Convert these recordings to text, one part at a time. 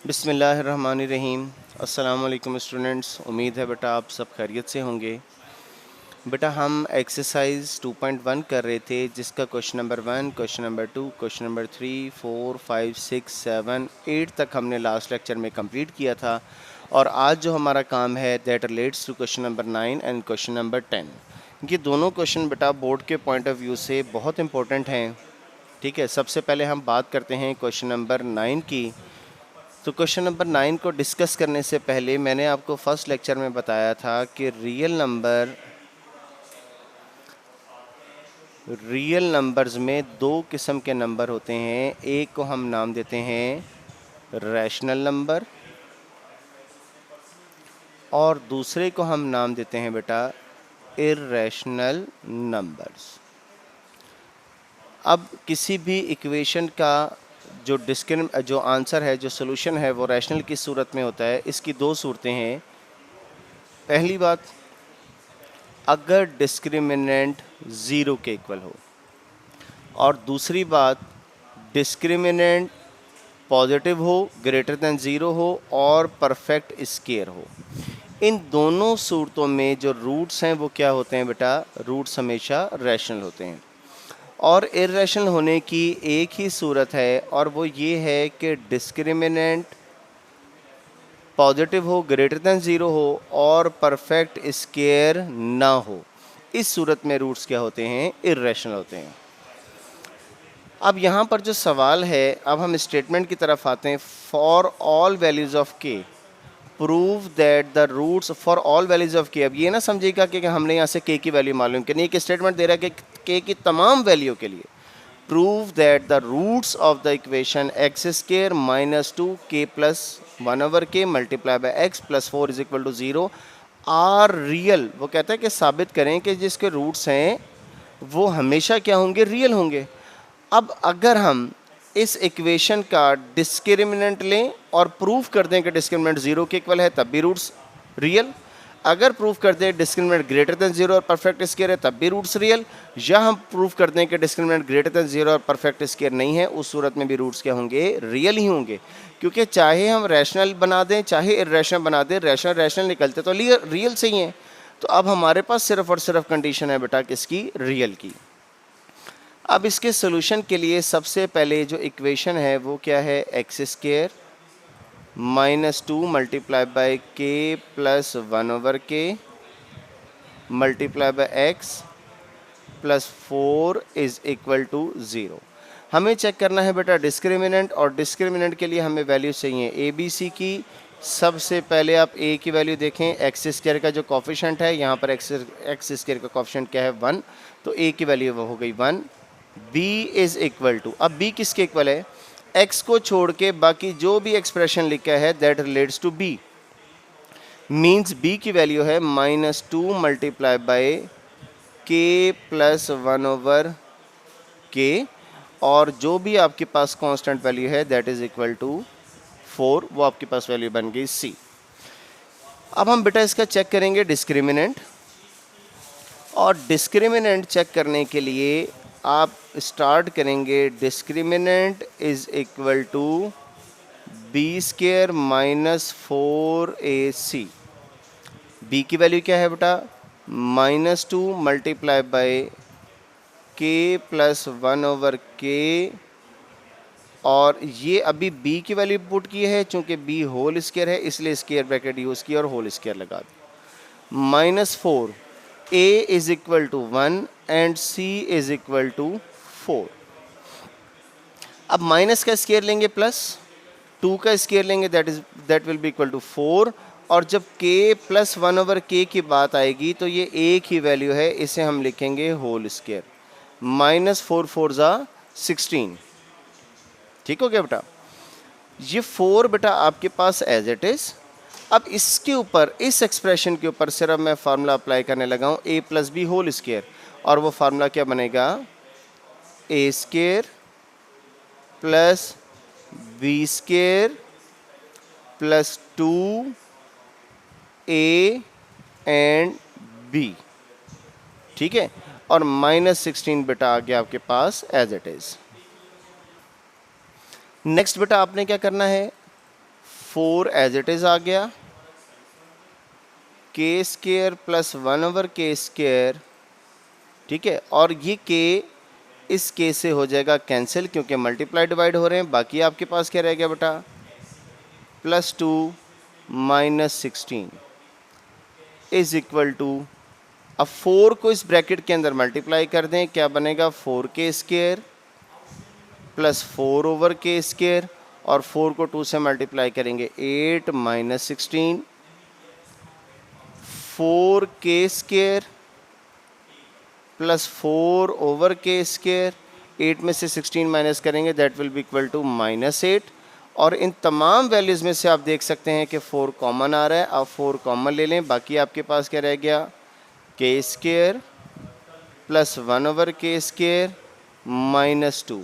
बिस्मिल्लाहिर्रहमानिर्रहीम। अस्सलाम वालेकुम स्टूडेंट्स, उम्मीद है बेटा आप सब खैरियत से होंगे। बेटा हम एक्सरसाइज 2.1 कर रहे थे जिसका question number 1, question number 2, question number 3, 4, 5, 6, 7, 8 तक हमने लास्ट लेक्चर में कंप्लीट किया था। और आज जो हमारा काम है that relates to question number 9 and question number 10। ये दोनों क्वेश्चन बेटा बोर्ड के पॉइंट ऑफ व्यू से बहुत इंपॉर्टेंट हैं। ठीक है, सबसे पहले हम बात करते हैं क्वेश्चन नंबर 9 की। तो क्वेश्चन नंबर 9 को डिस्कस करने से पहले मैंने आपको फर्स्ट लेक्चर में बताया था कि रियल नंबर्स में दो किस्म के नंबर होते हैं। एक को हम नाम देते हैं रैशनल नंबर और दूसरे को हम नाम देते हैं बेटा इर्रेशनल नंबर्स। अब किसी भी इक्वेशन का जो आंसर है, जो सोल्यूशन है, वो रैशनल की सूरत में होता है। इसकी दो सूरतें हैं। पहली बात, अगर डिस्क्रिमिनेंट ज़ीरो के इक्वल हो, और दूसरी बात डिस्क्रिमिनेंट पॉजिटिव हो, ग्रेटर देन ज़ीरो हो और परफेक्ट स्क्वायर हो। इन दोनों सूरतों में जो रूट्स हैं वो क्या होते हैं बेटा? रूट्स हमेशा रैशनल होते हैं। और इर्रेशनल होने की एक ही सूरत है और वो ये है कि डिस्क्रिमिनेंट पॉजिटिव हो, ग्रेटर देन ज़ीरो हो और परफेक्ट स्क्वायर ना हो। इस सूरत में रूट्स क्या होते हैं? इर्रेशनल होते हैं। अब यहाँ पर जो सवाल है, अब हम स्टेटमेंट की तरफ आते हैं। For all values of k prove that the roots for all values of k. अब ये ना समझिएगा कि हमने यहाँ से के की वैल्यू मालूम करनी है। एक स्टेटमेंट दे रहा है कि के की तमाम वैल्यू के लिए prove that the roots of the equation x square minus 2k plus 1/k multiply by x plus 4 is equal to 0 are real. वो कहता है कि साबित करें कि जिसके रूट्स हैं वो हमेशा क्या होंगे? रियल होंगे। अब अगर हम इस इक्वेशन का डिस्क्रिमिनेंट लें और प्रूफ कर दें कि डिस्क्रिमिनेंट 0 के इक्वल है, तब भी रूट्स रियल। अगर प्रूफ कर दें डिस्क्रिमिनेंट ग्रेटर देन 0 और परफेक्ट स्क्वायर है, तब भी रूट्स रियल। या हम प्रूफ कर दें कि डिस्क्रिमिनेंट ग्रेटर देन 0 और परफेक्ट स्क्वायर नहीं है, उस सूरत में भी रूट्स क्या होंगे? रियल ही होंगे। क्योंकि चाहे हम रैशनल बना दें चाहे इर्रेशनल बना दें, रैशनल रैशनल निकलते तो रियल से ही हैं। तो अब हमारे पास सिर्फ और सिर्फ कंडीशन है बेटा किसकी? रियल की। अब इसके सोल्यूशन के लिए सबसे पहले जो इक्वेशन है वो क्या है? X square minus 2 multiply by k plus 1/k multiply by x plus 4 is equal to 0। हमें चेक करना है बेटा डिस्क्रिमिनेंट, और डिस्क्रिमिनेंट के लिए हमें वैल्यू चाहिए ए बी सी की। सबसे पहले आप ए की वैल्यू देखें। एक्स स्क्वायर का जो कॉफिशेंट है, यहाँ पर एक्स स्क्वायर का कॉफिशेंट क्या है? 1। तो ए की वैल्यू वो हो गई 1। b इज इक्वल टू, अब b किसके इक्वल है? x को छोड़ के बाकी जो भी एक्सप्रेशन लिखा है that relates to b। Means b की वैल्यू है -2 multiply bye k plus 1/k, और जो भी आपके पास कांस्टेंट वैल्यू है दैट इज इक्वल टू 4, वो आपके पास वैल्यू बन गई c। अब हम बेटा इसका चेक करेंगे डिस्क्रिमिनेंट, और डिस्क्रिमिनेंट चेक करने के लिए आप स्टार्ट करेंगे discriminant is equal to b square minus 4ac। B की वैल्यू क्या है बेटा? -2 multiply by k plus 1/k, और ये अभी b की वैल्यू पुट की है। चूंकि b होल स्क्वायर है इसलिए स्क्वायर ब्रैकेट यूज़ किया और होल स्क्वायर लगा दिया। -4, a is equal to 1 and c is equal to 4। अब माइनस का स्क्वायर लेंगे प्लस 2 का स्क्वायर लेंगे, that will be equal to 4। और जब k प्लस 1/k की बात आएगी तो ये एक ही वैल्यू है, इसे हम लिखेंगे होल स्क्वायर। -4 4 ज़ा 16। ठीक हो गया बेटा? ये 4 बेटा आपके पास एज इट इज़। अब इसके ऊपर, इस एक्सप्रेशन के ऊपर सिर्फ मैं फार्मूला अप्लाई करने लगा हूँ a plus B whole square, और वो फार्मूला क्या बनेगा? A square plus B square plus 2a and b। ठीक है, और -16 बेटा आ गया आपके पास एज इट इज़। नेक्स्ट बेटा आपने क्या करना है? 4 एज इट इज़ आ गया, के स्केयर प्लस 1/k², ठीक है, और ये के इस के से हो जाएगा कैंसिल क्योंकि मल्टीप्लाई डिवाइड हो रहे हैं। बाकी आपके पास क्या रह गया बेटा, +2 -16 इज इक्वल टू, अब 4 को इस ब्रैकेट के अंदर मल्टीप्लाई कर दें, क्या बनेगा, 4k² प्लस 4/k², और 4 को 2 से मल्टीप्लाई करेंगे 8 - 16, 4k² प्लस 4/k², 8 में से 16 माइनस करेंगे that will be equal to -8, और इन तमाम वैल्यूज़ में से आप देख सकते हैं कि 4 कॉमन आ रहा है। आप 4 कॉमन ले लें, बाकी आपके पास क्या रह गया, k² प्लस 1/k² -2,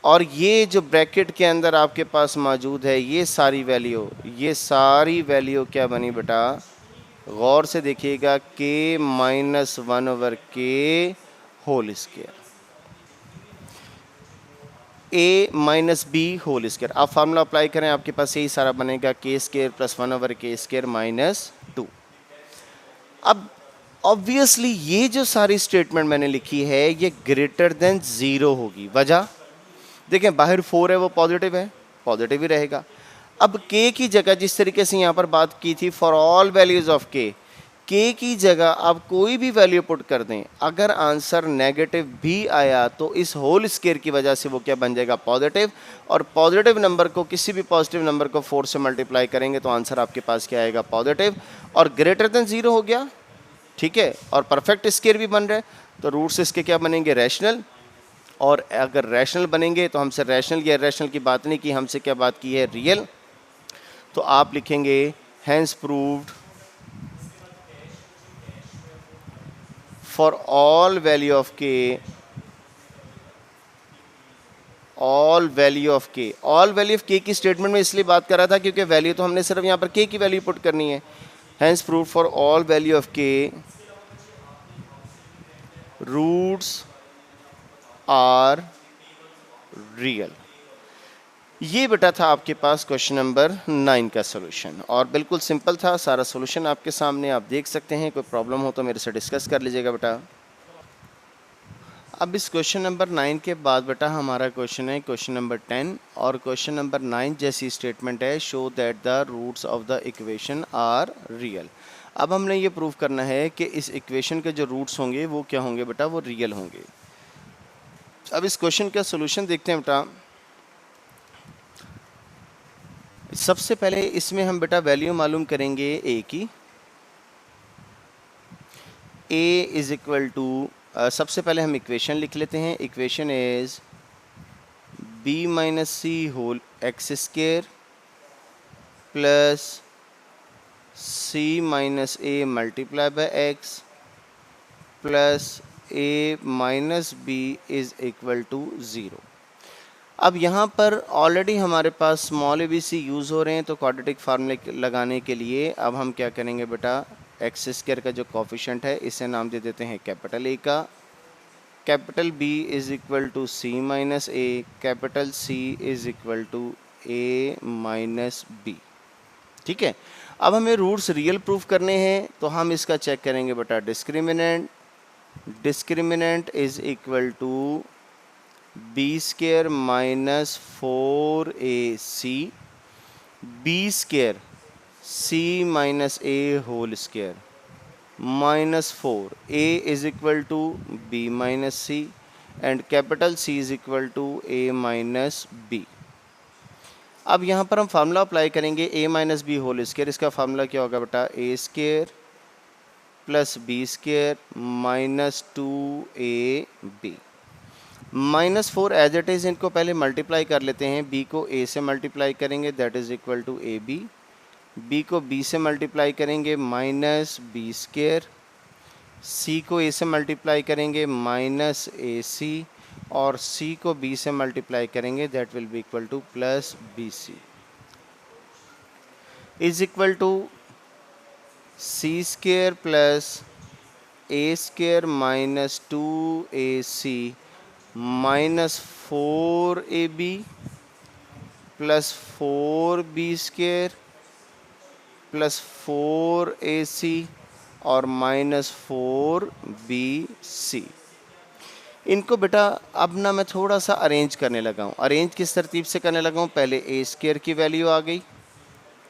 और ये जो ब्रैकेट के अंदर आपके पास मौजूद है ये सारी वैल्यू क्या बनी बेटा, गौर से देखिएगा, k - 1/k whole square, a - b whole square. आप फार्मूला अप्लाई करें, आपके पास यही सारा बनेगा, k² प्लस 1/k² -2। अब ऑब्वियसली ये जो सारी स्टेटमेंट मैंने लिखी है ये ग्रेटर देन 0 होगी। वजह देखें, बाहर 4 है वो पॉजिटिव है, पॉजिटिव ही रहेगा। अब k की जगह जिस तरीके से यहाँ पर बात की थी, for all values of k की जगह आप कोई भी वैल्यू पुट कर दें, अगर आंसर नेगेटिव भी आया तो इस होल स्क्वायर की वजह से वो क्या बन जाएगा, पॉजिटिव, और पॉजिटिव नंबर को, किसी भी पॉजिटिव नंबर को 4 से मल्टीप्लाई करेंगे तो आंसर आपके पास क्या आएगा, पॉजिटिव, और ग्रेटर देन 0 हो गया, ठीक है, और परफेक्ट स्क्वायर भी बन रहा है, तो रूट्स इसके क्या बनेंगे, रैशनल, और अगर रैशनल बनेंगे तो हमसे रैशनल या रैशनल की बात नहीं की, हमसे क्या बात की है, रियल, तो आप लिखेंगे hence proved for all value of k, all value of k की स्टेटमेंट में इसलिए बात कर रहा था क्योंकि वैल्यू तो हमने सिर्फ यहाँ पर k की वैल्यू पुट करनी है। Hence proved for all value of k roots are real. ये बेटा था आपके पास क्वेश्चन नंबर 9 का सॉल्यूशन, और बिल्कुल सिंपल था, सारा सॉल्यूशन आपके सामने, आप देख सकते हैं। कोई प्रॉब्लम हो तो मेरे से डिस्कस कर लीजिएगा बेटा। अब इस क्वेश्चन नंबर 9 के बाद बेटा हमारा क्वेश्चन है क्वेश्चन नंबर 10, और क्वेश्चन नंबर 9 जैसी स्टेटमेंट है, show that the roots of the equation are real. अब हमने ये प्रूव करना है कि इस इक्वेशन के जो रूट्स होंगे वो क्या होंगे बेटा, वो रियल होंगे। अब इस क्वेश्चन का सोल्यूशन देखते हैं बेटा। सबसे पहले इसमें हम बेटा वैल्यू मालूम करेंगे a की। a इज इक्वल टू, सबसे पहले हम इक्वेशन लिख लेते हैं। Equation is b - c whole x² plus c - a multiply by x plus a - b is equal to 0। अब यहाँ पर ऑलरेडी हमारे पास स्मॉल abc यूज़ हो रहे हैं, तो क्वाड्रेटिक फार्मूले लगाने के लिए अब हम क्या करेंगे बेटा, x² का जो कोफिशिएंट है इसे नाम दे देते हैं कैपिटल A का, capital B is equal to c - a, capital C is equal to a - b। ठीक है, अब हमें रूट्स रियल प्रूफ करने हैं, तो हम इसका चेक करेंगे बेटा। Discriminant is equal to b² - 4ac, b² c - a whole square -4, a is equal to b - c and capital C is equal to a - b। अब यहाँ पर हम फार्मूला अप्लाई करेंगे a - b होल स्क्वायर। इसका formula क्या होगा बेटा, a² plus b² -2ab। -4 as it is, इनको पहले मल्टीप्लाई कर लेते हैं। b को a से मल्टीप्लाई करेंगे that is equal to ab, b को b से मल्टीप्लाई करेंगे -b², c को a से मल्टीप्लाई करेंगे -ac, और c को b से मल्टीप्लाई करेंगे that will be equal to +bc is equal to c² plus a² -2ac -4ab plus 4b² plus 4ac और माइनस 4bc। इनको बेटा अब ना मैं थोड़ा सा अरेंज करने लगा हूँ। अरेंज किस तरतीब से करने लगा हूँ, पहले a² की वैल्यू आ गई,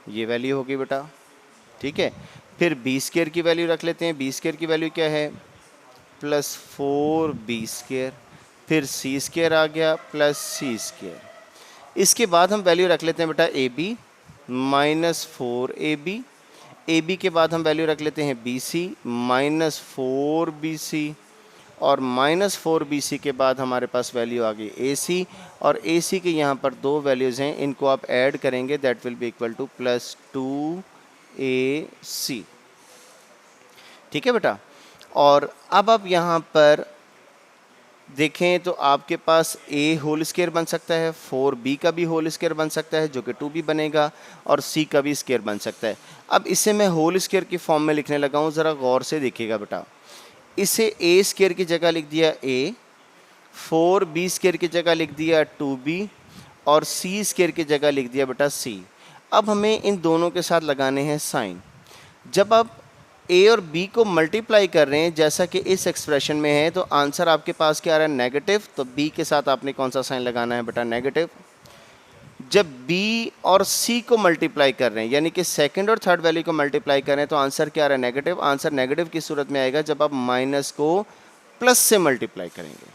ये वैल्यू होगी बेटा, ठीक है। फिर b² की वैल्यू रख लेते हैं। b² की वैल्यू क्या है, प्लस 4b²। फिर c² आ गया प्लस c²। इसके बाद हम वैल्यू रख लेते हैं बेटा ab माइनस 4ab। ab के बाद हम वैल्यू रख लेते हैं bc माइनस 4bc और माइनस 4bc के बाद हमारे पास वैल्यू आ गई ac और ac के यहाँ पर दो वैल्यूज़ हैं, इनको आप ऐड करेंगे that will be equal two plus 2ac। ठीक है बेटा। और अब आप यहाँ पर देखें तो आपके पास a होल स्क्वायर बन सकता है, 4b का भी होल स्क्वायर बन सकता है जो कि 2b बनेगा और c का भी स्क्वायर बन सकता है। अब इसे मैं होल स्क्वायर की फॉर्म में लिखने लगा हूँ, ज़रा गौर से देखिएगा बेटा। इसे a² की जगह लिख दिया a, 4b² की जगह लिख दिया 2b और c² की जगह लिख दिया बेटा c। अब हमें इन दोनों के साथ लगाने हैं साइन। जब आप a और b को मल्टीप्लाई कर रहे हैं जैसा कि इस एक्सप्रेशन में है, तो आंसर आपके पास क्या आ रहा है, नेगेटिव। तो b के साथ आपने कौन सा साइन लगाना है बेटा, नेगेटिव। जब b और c को मल्टीप्लाई कर रहे हैं यानी कि सेकंड और थर्ड वैल्यू को मल्टीप्लाई कर रहे हैं तो आंसर क्या आ रहा है, नेगेटिव। आंसर नेगेटिव की सूरत में आएगा जब आप माइनस को प्लस से मल्टीप्लाई करेंगे,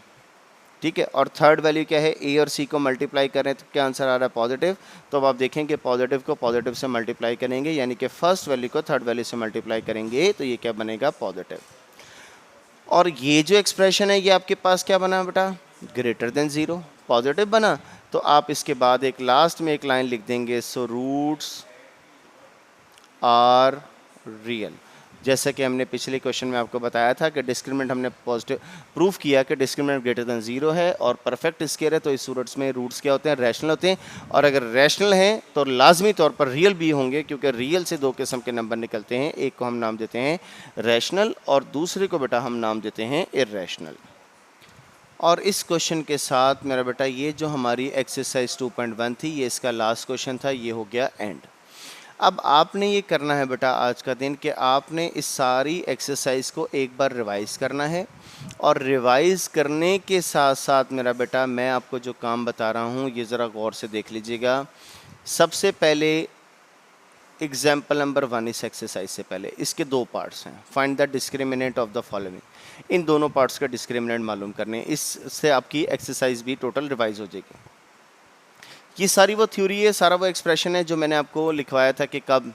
ठीक है। और थर्ड वैल्यू क्या है, a और c को मल्टीप्लाई कर रहे हैं तो क्या आंसर आ रहा है, पॉजिटिव। तो अब आप देखेंगे पॉजिटिव को पॉजिटिव से मल्टीप्लाई करेंगे यानी कि फर्स्ट वैल्यू को थर्ड वैल्यू से मल्टीप्लाई करेंगे तो ये क्या बनेगा, पॉजिटिव। और ये जो एक्सप्रेशन है ये आपके पास क्या बना बेटा, ग्रेटर देन 0, पॉजिटिव बना। तो आप इसके बाद एक लास्ट में एक लाइन लिख देंगे, सो रूट्स आर रियल। जैसा कि हमने पिछले क्वेश्चन में आपको बताया था कि डिस्क्रिमिनेंट हमने पॉजिटिव प्रूफ किया कि डिस्क्रिमिनेंट ग्रेटर देन 0 है और परफेक्ट स्क्वायर है, तो इस सूरत में रूट्स क्या होते हैं, रैशनल होते हैं। और अगर रैशनल हैं तो लाजमी तौर पर रियल भी होंगे, क्योंकि रियल से दो किस्म के नंबर निकलते हैं, एक को हम नाम देते हैं रैशनल और दूसरे को बेटा हम नाम देते हैं इर्रेशनल। और इस क्वेश्चन के साथ मेरा बेटा ये जो हमारी एक्सरसाइज 2.1 थी ये इसका लास्ट क्वेश्चन था, ये हो गया एंड। अब आपने ये करना है बेटा आज का दिन कि आपने इस सारी एक्सरसाइज को एक बार रिवाइज़ करना है और रिवाइज़ करने के साथ साथ मेरा बेटा मैं आपको जो काम बता रहा हूँ ये ज़रा गौर से देख लीजिएगा। सबसे पहले एग्जाम्पल नंबर 1 इस एक्सरसाइज से पहले इसके दो पार्ट्स हैं, find the discriminant of the following. इन दोनों पार्ट्स का डिस्क्रिमिनेंट मालूम करने, इससे आपकी एक्सरसाइज भी टोटल रिवाइज हो जाएगी। ये सारी वो थ्योरी है, सारा वो एक्सप्रेशन है जो मैंने आपको लिखवाया था कि कब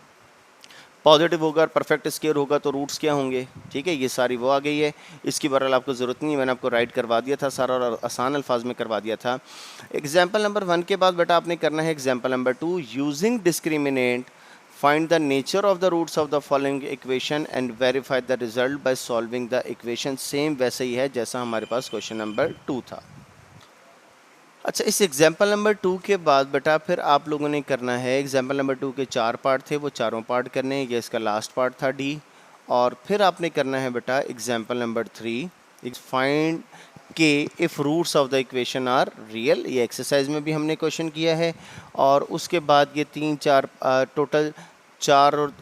पॉजिटिव होगा और परफेक्ट स्क्वायर होगा तो रूट्स क्या होंगे, ठीक है। ये सारी वो आ गई है, इसकी बहरहाल आपको ज़रूरत नहीं है, मैंने आपको राइट करवा दिया था सारा और आसान अल्फाज में करवा दिया था। एग्जाम्पल नंबर 1 के बाद बेटा आपने करना है example number 2, using discriminant find the nature of the roots of the following equation and verify the result by solving the equation. Same वैसे ही है जैसा हमारे पास क्वेश्चन नंबर 2 था। अच्छा, इस एग्जाम्पल नंबर 2 के बाद बेटा फिर आप लोगों ने करना है, एग्जाम्पल नंबर 2 के 4 पार्ट थे, वो चारों पार्ट करने हैं, ये इसका लास्ट पार्ट था डी। और फिर आपने करना है बेटा example number 3, find k if roots of the equation are real. ये एक्सरसाइज में भी हमने क्वेश्चन किया है। और उसके बाद ये 3-4 टोटल 4 और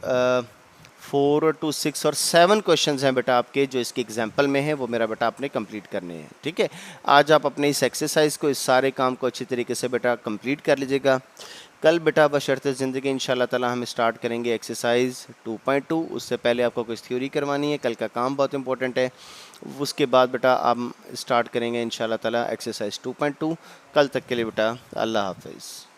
4 और 2 6 और 7 क्वेश्चंस हैं बेटा आपके जो इसके एग्जाम्पल में है, वो मेरा बेटा आपने कंप्लीट करने हैं, ठीक है। आज आप अपने इस एक्सरसाइज को, इस सारे काम को अच्छी तरीके से बेटा कंप्लीट कर लीजिएगा। कल बेटा बशर्ते ज़िंदगी इंशाल्लाह ताला हम स्टार्ट करेंगे एक्सरसाइज 2.2। उससे पहले आपको कुछ थ्योरी करवानी है, कल का काम बहुत इंपॉर्टेंट है। उसके बाद बेटा आप स्टार्ट करेंगे इंशाल्लाह ताला एक्सरसाइज 2.2। कल तक के लिए बेटा अल्लाह हाफिज़।